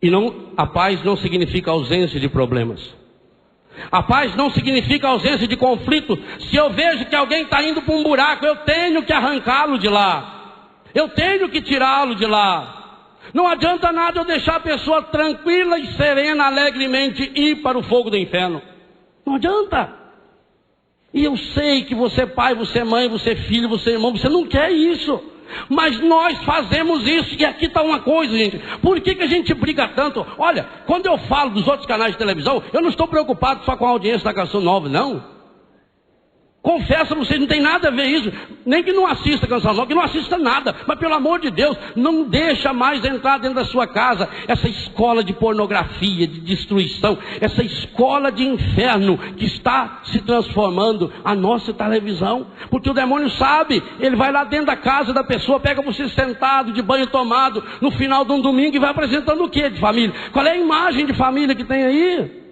E não, a paz não significa ausência de problemas. A paz não significa ausência de conflito. Se eu vejo que alguém está indo para um buraco, eu tenho que arrancá-lo de lá. Eu tenho que tirá-lo de lá. Não adianta nada eu deixar a pessoa tranquila e serena, alegremente ir para o fogo do inferno. Não adianta. E eu sei que você é pai, você é mãe, você é filho, você é irmão, você não quer isso. Mas nós fazemos isso. E aqui está uma coisa, gente. Por que a gente briga tanto? Olha, quando eu falo dos outros canais de televisão, eu não estou preocupado só com a audiência da Canção Nova, não. Confesso a vocês, não tem nada a ver isso. Nem que não assista Canção Nova, que não assista nada. Mas pelo amor de Deus, não deixa mais entrar dentro da sua casa essa escola de pornografia, de destruição, essa escola de inferno que está se transformando a nossa televisão. Porque o demônio sabe, ele vai lá dentro da casa da pessoa, pega você sentado, de banho tomado, no final de um domingo e vai apresentando o que de família? Qual é a imagem de família que tem aí?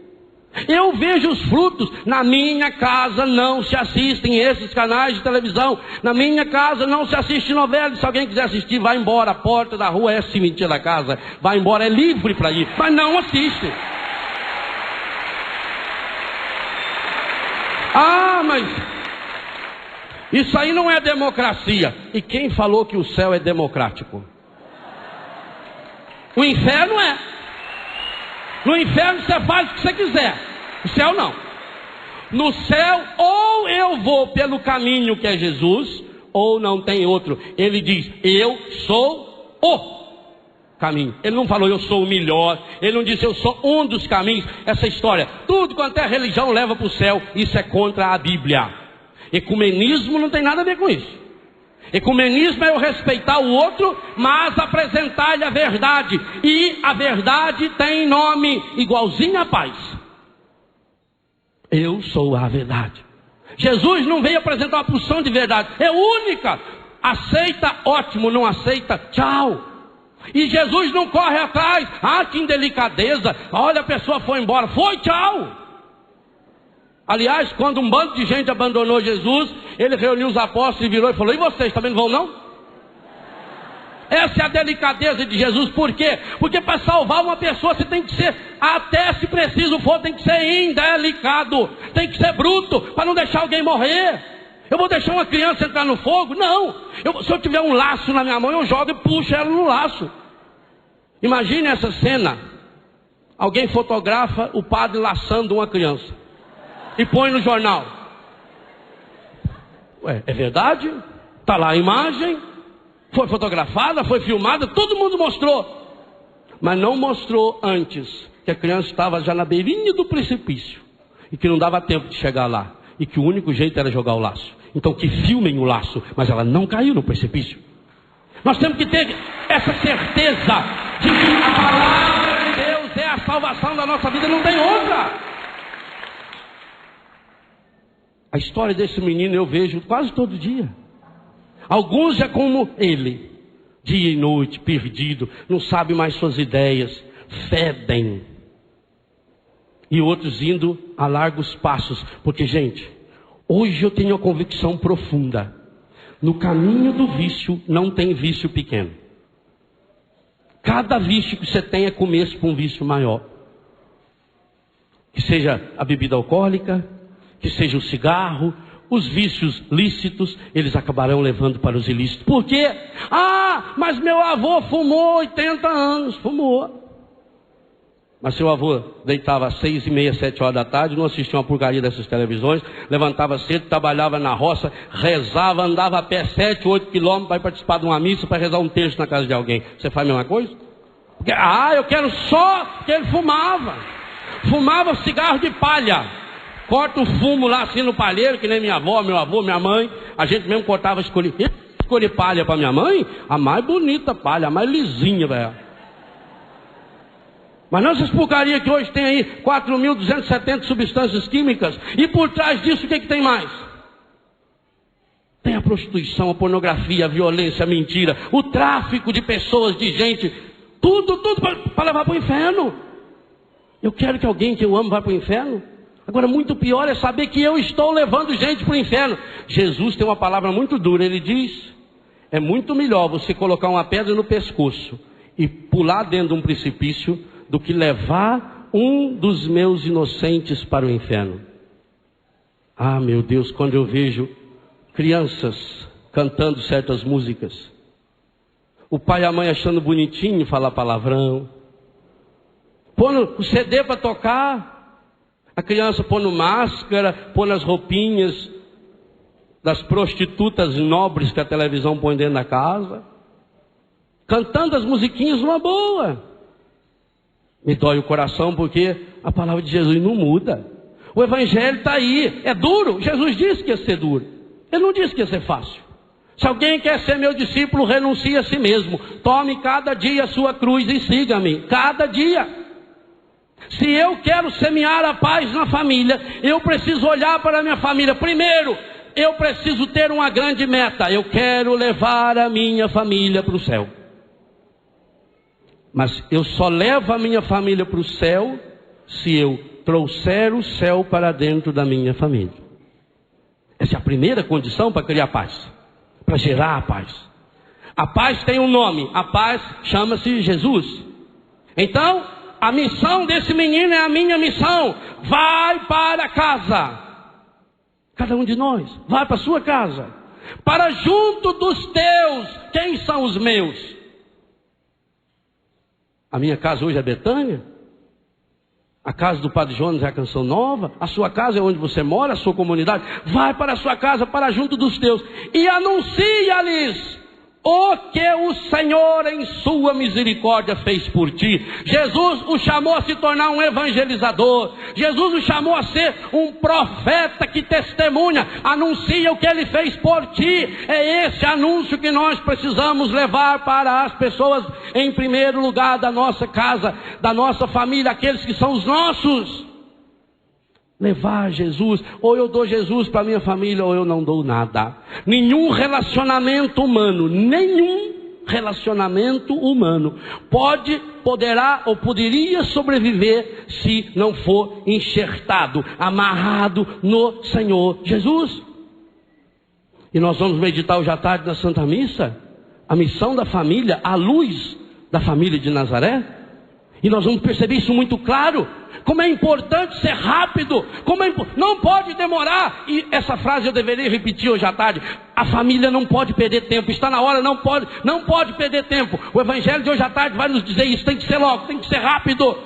Eu vejo os frutos. Na minha casa não se assistem esses canais de televisão. Na minha casa não se assiste novela. Se alguém quiser assistir, vai embora. A porta da rua é a cemitério da casa. Vai embora, é livre para ir. Mas não assiste. Ah, mas isso aí não é democracia. E quem falou que o céu é democrático? O inferno é. No inferno você faz o que você quiser. No céu não. No céu, ou eu vou pelo caminho que é Jesus, ou não tem outro. Ele diz, eu sou o caminho. Ele não falou, eu sou o melhor. Ele não disse, eu sou um dos caminhos. Essa história, tudo quanto é religião leva para o céu. Isso é contra a Bíblia. Ecumenismo não tem nada a ver com isso. Ecumenismo é eu respeitar o outro, mas apresentar-lhe a verdade. E a verdade tem nome, igualzinho à paz. Eu sou a verdade. Jesus não veio apresentar uma porção de verdade. É única. Aceita, ótimo. Não aceita, tchau. E Jesus não corre atrás. Ah, que indelicadeza. Olha, a pessoa foi embora. Foi, tchau. Aliás, quando um bando de gente abandonou Jesus, ele reuniu os apóstolos e virou e falou, e vocês também não vão não? Essa é a delicadeza de Jesus. Por quê? Porque para salvar uma pessoa você tem que ser, até se preciso for, tem que ser indelicado, tem que ser bruto, para não deixar alguém morrer. Eu vou deixar uma criança entrar no fogo? Não. Se eu tiver um laço na minha mão, eu jogo e puxo ela no laço. Imagine essa cena. Alguém fotografa o padre laçando uma criança e põe no jornal. Ué, é verdade? Está lá a imagem, foi fotografada, foi filmada, todo mundo mostrou. Mas não mostrou antes que a criança estava já na beirinha do precipício e que não dava tempo de chegar lá, e que o único jeito era jogar o laço. Então que filmem o laço, mas ela não caiu no precipício. Nós temos que ter essa certeza de que a palavra de Deus é a salvação da nossa vida, não tem outra. A história desse menino eu vejo quase todo dia. Alguns é como ele, dia e noite, perdido, não sabe mais suas ideias, fedem. E outros indo a largos passos. Porque, gente, hoje eu tenho a convicção profunda. No caminho do vício não tem vício pequeno. Cada vício que você tem é começo para um vício maior. Que seja a bebida alcoólica, que seja o cigarro, os vícios lícitos, eles acabarão levando para os ilícitos. Por quê? Ah, mas meu avô fumou 80 anos, fumou. Mas seu avô deitava às 6h30, 7 horas da tarde, não assistia uma porcaria dessas televisões, levantava cedo, trabalhava na roça, rezava, andava a pé 7, 8 quilômetros para participar de uma missa, para rezar um terço na casa de alguém. Você faz a mesma coisa? Porque, eu quero só que ele fumava. Fumava cigarro de palha. Corta o fumo lá assim no palheiro, que nem minha avó, meu avô, minha mãe. A gente mesmo cortava, escolhi palha para minha mãe, a mais bonita palha, a mais lisinha, velho. Mas não essas porcarias que hoje tem aí 4.270 substâncias químicas. E por trás disso o que tem mais? Tem a prostituição, a pornografia, a violência, a mentira, o tráfico de pessoas, de gente. Tudo para levar para o inferno. Eu quero que alguém que eu amo vá para o inferno. Agora, muito pior é saber que eu estou levando gente para o inferno. Jesus tem uma palavra muito dura. Ele diz, é muito melhor você colocar uma pedra no pescoço e pular dentro de um precipício do que levar um dos meus inocentes para o inferno. Ah, meu Deus, quando eu vejo crianças cantando certas músicas, O pai e a mãe achando bonitinho falar palavrão. Pondo o CD para tocar. A criança pondo máscara, pondo as roupinhas das prostitutas nobres que a televisão põe dentro da casa. Cantando as musiquinhas numa boa. Me dói o coração porque a palavra de Jesus não muda. O evangelho está aí. É duro. Jesus disse que ia ser duro. Ele não disse que ia ser fácil. Se alguém quer ser meu discípulo, renuncie a si mesmo. Tome cada dia a sua cruz e siga-me. Cada dia. Se eu quero semear a paz na família, eu preciso olhar para a minha família. Primeiro, eu preciso ter uma grande meta. Eu quero levar a minha família para o céu. Mas eu só levo a minha família para o céu se eu trouxer o céu para dentro da minha família. Essa é a primeira condição para criar paz. Para gerar a paz. A paz tem um nome. A paz chama-se Jesus. Então, a missão desse menino é a minha missão. Vai para casa. Cada um de nós. Vai para a sua casa. Para junto dos teus. Quem são os meus? A minha casa hoje é Betânia. A casa do Padre Jonas é a Canção Nova. A sua casa é onde você mora, a sua comunidade. Vai para a sua casa, para junto dos teus. E anuncia-lhes o que o Senhor em sua misericórdia fez por ti. Jesus o chamou a se tornar um evangelizador. Jesus o chamou a ser um profeta que testemunha, anuncia o que ele fez por ti. É esse anúncio que nós precisamos levar para as pessoas, em primeiro lugar, da nossa casa, da nossa família, aqueles que são os nossos. Levar Jesus. Ou eu dou Jesus para minha família, ou eu não dou nada. Nenhum relacionamento humano poderá ou poderia sobreviver se não for enxertado, amarrado no Senhor Jesus. E nós vamos meditar hoje à tarde na Santa Missa a missão da família, à luz da família de Nazaré. E nós vamos perceber isso muito claro. Como é importante ser rápido. Não pode demorar. E essa frase eu deveria repetir hoje à tarde. A família não pode perder tempo. Está na hora, não pode perder tempo. O evangelho de hoje à tarde vai nos dizer isso. Tem que ser logo, tem que ser rápido.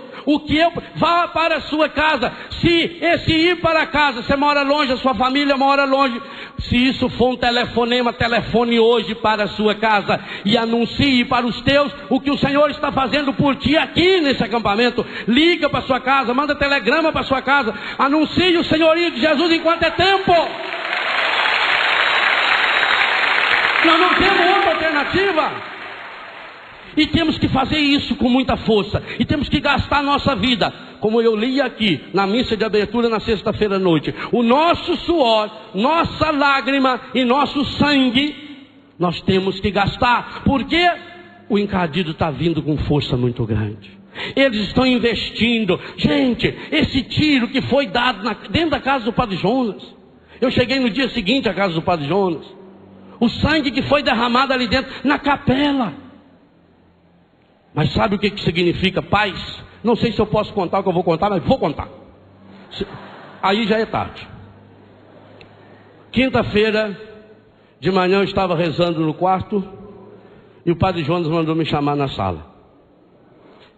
Vá para a sua casa. Se esse ir para casa, você mora longe, a sua família mora longe. Se isso for um telefonema, telefone hoje para a sua casa e anuncie para os teus o que o Senhor está fazendo por ti aqui nesse acampamento. Liga para a sua casa, manda telegrama para a sua casa. Anuncie o senhorio de Jesus enquanto é tempo. Nós não temos outra alternativa. E temos que fazer isso com muita força. E temos que gastar a nossa vida. Como eu li aqui na missa de abertura na sexta-feira à noite. O nosso suor, nossa lágrima e nosso sangue, nós temos que gastar. Porque o encardido está vindo com força muito grande. Eles estão investindo. Gente, esse tiro que foi dado dentro da casa do Padre Jonas. Eu cheguei no dia seguinte à casa do Padre Jonas. O sangue que foi derramado ali dentro, na capela. Mas sabe o que significa paz? Não sei se eu posso contar o que eu vou contar, mas vou contar. Aí já é tarde. Quinta-feira de manhã eu estava rezando no quarto e o Padre Jonas mandou me chamar na sala.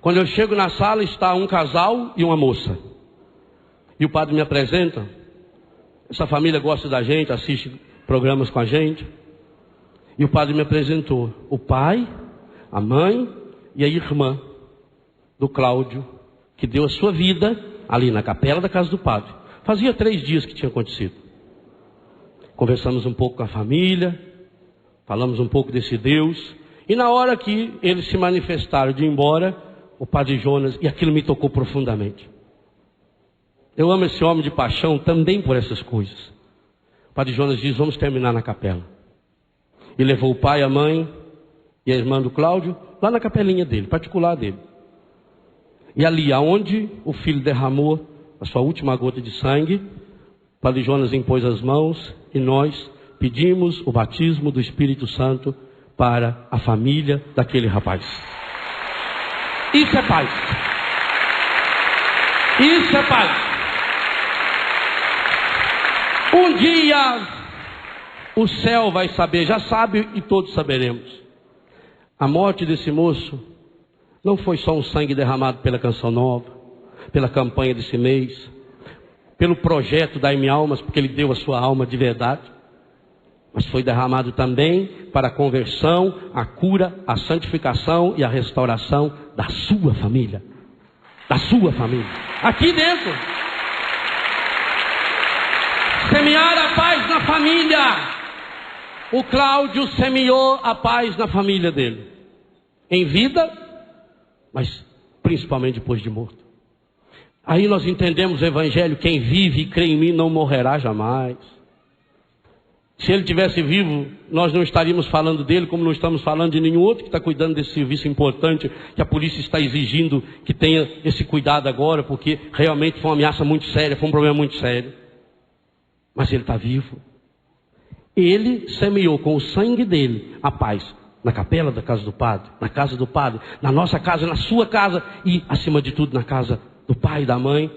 Quando eu chego na sala está um casal e uma moça. E o padre me apresenta. Essa família gosta da gente, assiste programas com a gente. E o padre me apresentou o pai, a mãe e a irmã do Cláudio, que deu a sua vida ali na capela da casa do padre. Fazia 3 dias que tinha acontecido. Conversamos um pouco com a família, falamos um pouco desse Deus, e na hora que eles se manifestaram de ir embora, o Padre Jonas, e aquilo me tocou profundamente. Eu amo esse homem de paixão também por essas coisas. O Padre Jonas diz: vamos terminar na capela. E levou o pai, a mãe e a irmã do Cláudio lá na capelinha dele, particular dele. E ali, aonde o filho derramou a sua última gota de sangue, o Padre Jonas impôs as mãos e nós pedimos o batismo do Espírito Santo para a família daquele rapaz. Isso é paz. Isso é paz. Um dia o céu vai saber, já sabe e todos saberemos. A morte desse moço não foi só um sangue derramado pela Canção Nova, pela campanha desse mês, pelo projeto da M Almas, porque ele deu a sua alma de verdade, mas foi derramado também para a conversão, a cura, a santificação e a restauração da sua família. Da sua família. Aqui dentro. Semear a paz na família. O Cláudio semeou a paz na família dele. Em vida, mas principalmente depois de morto. Aí nós entendemos o Evangelho: quem vive e crê em mim não morrerá jamais. Se ele tivesse vivo, nós não estaríamos falando dele, como não estamos falando de nenhum outro que está cuidando desse serviço importante, que a polícia está exigindo que tenha esse cuidado agora, porque realmente foi uma ameaça muito séria, foi um problema muito sério. Mas ele está vivo. Ele semeou com o sangue dele a paz na capela da casa do padre, na casa do padre, na nossa casa, na sua casa e, acima de tudo, na casa do pai e da mãe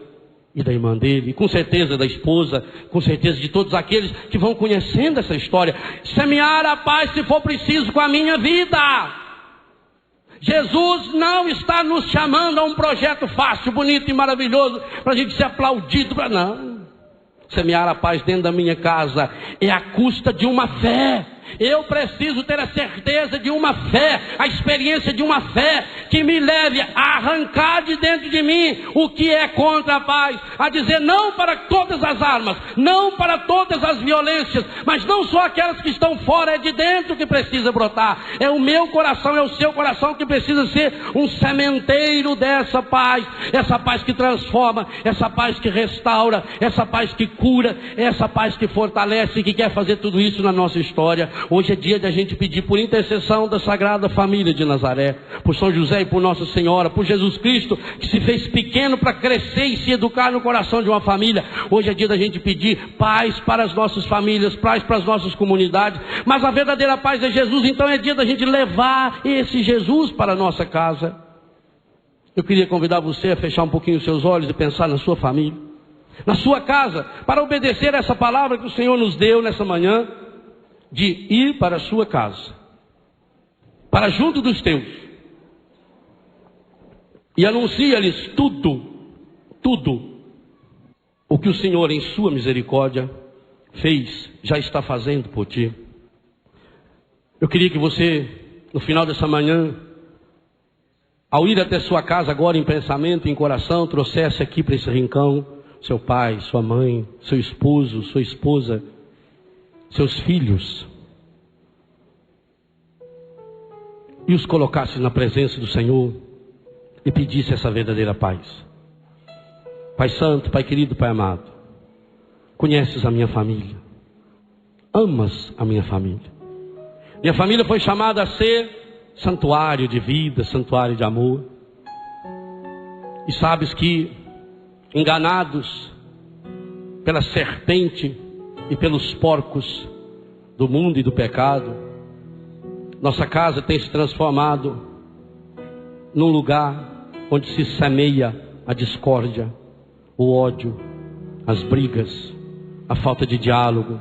e da irmã dele, e com certeza da esposa, com certeza de todos aqueles que vão conhecendo essa história. Semear a paz, se for preciso, com a minha vida. Jesus não está nos chamando a um projeto fácil, bonito e maravilhoso para a gente ser aplaudido, não. Semear a paz dentro da minha casa é a custa de uma fé. Eu preciso ter a certeza de uma fé, a experiência de uma fé que me leve a arrancar de dentro de mim o que é contra a paz, a dizer não para todas as armas, não para todas as violências, mas não só aquelas que estão fora, é de dentro que precisa brotar. É o meu coração, é o seu coração que precisa ser um sementeiro dessa paz, essa paz que transforma, essa paz que restaura, essa paz que cura, essa paz que fortalece, que quer fazer tudo isso na nossa história. Hoje é dia de a gente pedir por intercessão da Sagrada Família de Nazaré, por São José e por Nossa Senhora, por Jesus Cristo, que se fez pequeno para crescer e se educar no coração de uma família. Hoje é dia da gente pedir paz para as nossas famílias, paz para as nossas comunidades, mas a verdadeira paz é Jesus. Então é dia da gente levar esse Jesus para a nossa casa. Eu queria convidar você a fechar um pouquinho os seus olhos e pensar na sua família, na sua casa, para obedecer essa palavra que o Senhor nos deu nessa manhã, de ir para a sua casa, para junto dos teus, e anuncia-lhes tudo o que o Senhor em sua misericórdia fez, já está fazendo por ti. Eu queria que você, no final dessa manhã, ao ir até sua casa agora em pensamento, em coração, trouxesse aqui para esse rincão seu pai, sua mãe, seu esposo, sua esposa, seus filhos, e os colocasse na presença do Senhor e pedisse essa verdadeira paz. Pai Santo, Pai querido, Pai amado, conheces a minha família, amas a minha família. Minha família foi chamada a ser santuário de vida, santuário de amor, e sabes que, enganados pela serpente e pelos porcos do mundo e do pecado, nossa casa tem se transformado num lugar onde se semeia a discórdia, o ódio, as brigas, a falta de diálogo.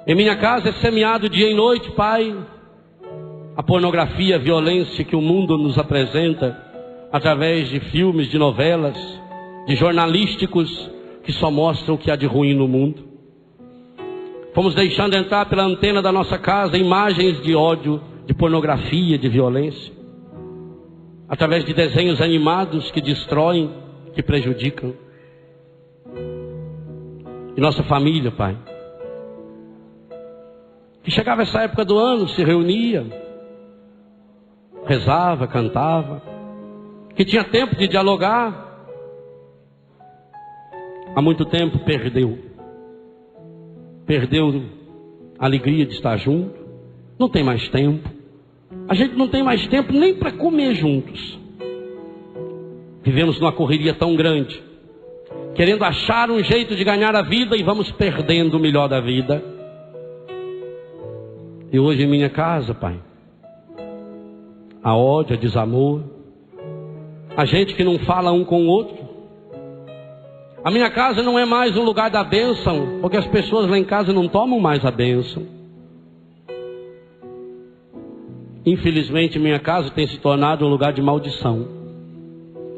Em minha casa é semeado dia e noite, Pai, a pornografia, a violência que o mundo nos apresenta através de filmes, de novelas, de jornalísticos que só mostram o que há de ruim no mundo. Fomos deixando entrar pela antena da nossa casa imagens de ódio, de pornografia, de violência, através de desenhos animados que destroem, que prejudicam. E nossa família, Pai, que chegava essa época do ano, se reunia, rezava, cantava, que tinha tempo de dialogar, há muito tempo perdeu a alegria de estar junto, não tem mais tempo. A gente não tem mais tempo nem para comer juntos. Vivemos numa correria tão grande, querendo achar um jeito de ganhar a vida, e vamos perdendo o melhor da vida. E hoje em minha casa, Pai, há ódio, há desamor, a gente que não fala um com o outro. A minha casa não é mais um lugar da bênção, porque as pessoas lá em casa não tomam mais a bênção. Infelizmente, minha casa tem se tornado um lugar de maldição,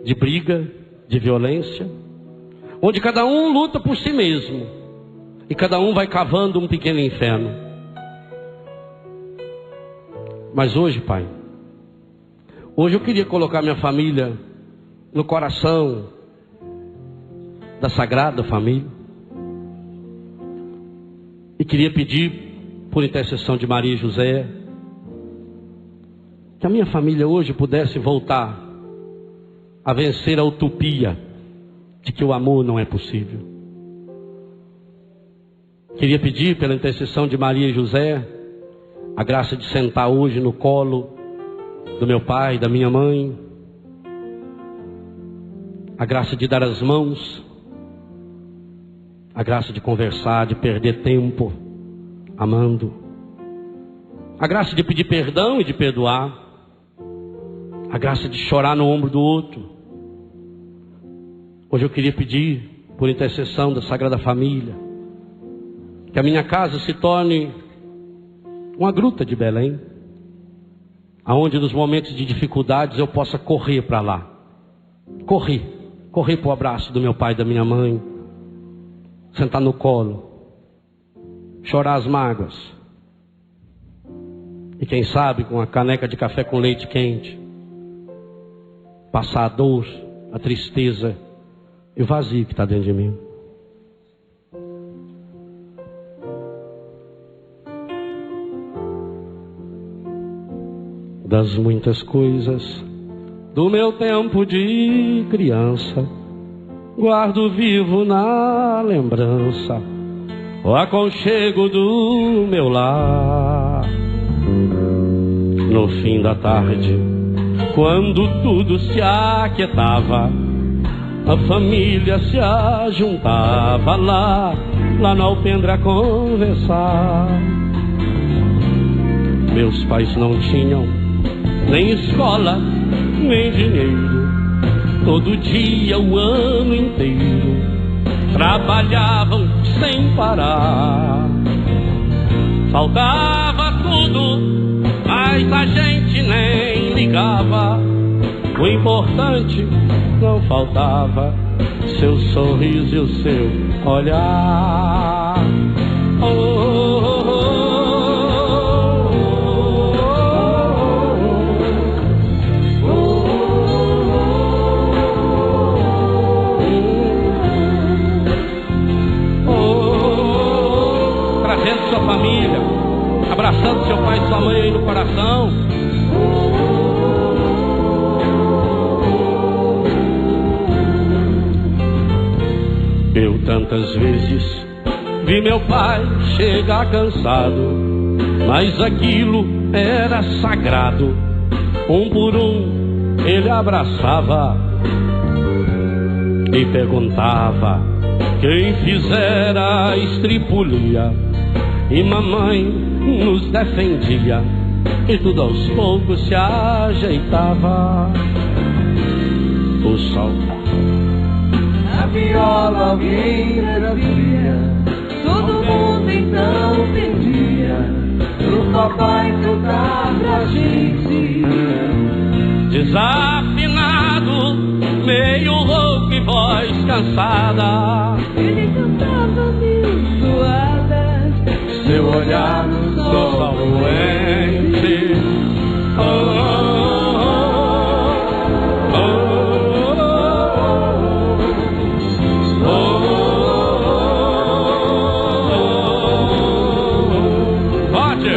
de briga, de violência, onde cada um luta por si mesmo e cada um vai cavando um pequeno inferno. Mas hoje, Pai, hoje eu queria colocar minha família no coração da Sagrada Família e queria pedir, por intercessão de Maria e José, que a minha família hoje pudesse voltar a vencer a utopia de que o amor não é possível. Queria pedir, pela intercessão de Maria e José, a graça de sentar hoje no colo do meu pai, da minha mãe, a graça de dar as mãos, a graça de conversar, de perder tempo amando, a graça de pedir perdão e de perdoar, a graça de chorar no ombro do outro. Hoje eu queria pedir, por intercessão da Sagrada Família, que a minha casa se torne uma gruta de Belém, aonde nos momentos de dificuldades eu possa correr para lá, correr para o abraço do meu pai e da minha mãe, sentar no colo, chorar as mágoas, e quem sabe com uma caneca de café com leite quente, passar a dor, a tristeza e o vazio que está dentro de mim. Das muitas coisas do meu tempo de criança, guardo vivo na lembrança o aconchego do meu lar. No fim da tarde, quando tudo se aquietava, a família se ajuntava lá no alpendre a conversar. Meus pais não tinham nem escola, nem dinheiro. Todo dia, o ano inteiro, trabalhavam sem parar. Faltava tudo, mas a gente nem ligava. O importante não faltava, seu sorriso e o seu olhar. Oh, oh, oh, sua família, abraçando seu pai e sua mãe aí no coração. Eu tantas vezes vi meu pai chegar cansado, mas aquilo era sagrado. Um por um ele abraçava e perguntava quem fizera a estripulia. E mamãe nos defendia, e tudo aos poucos se ajeitava. O sol, a viola alguém trazia, todo mundo então pedia pro papai cantar pra gente. Desafinado, meio rouco e voz cansada, ele cantava mil toadas, seu olhar nos sol doente. Oh, oh, oh, oh, Pode!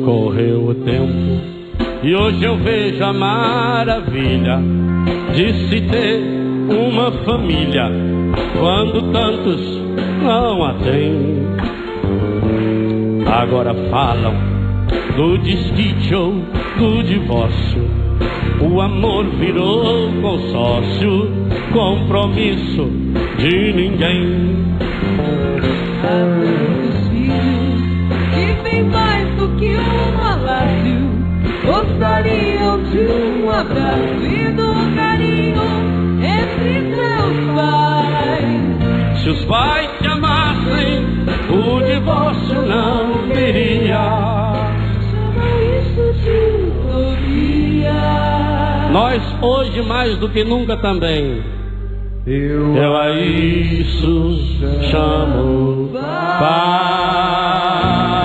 Correu o tempo e hoje eu vejo a maravilha de se ter uma família quando tantos não a têm. Agora falam do desquite ou do divórcio, o amor virou consórcio, compromisso de ninguém. Há muitos filhos que vem mais do que um palácio, gostariam de um abraço e do carinho entre seus pais. Se os pais te amassem, o divórcio não viria. Chama isso de utopia. Nós hoje mais do que nunca também, eu a isso chamo paz.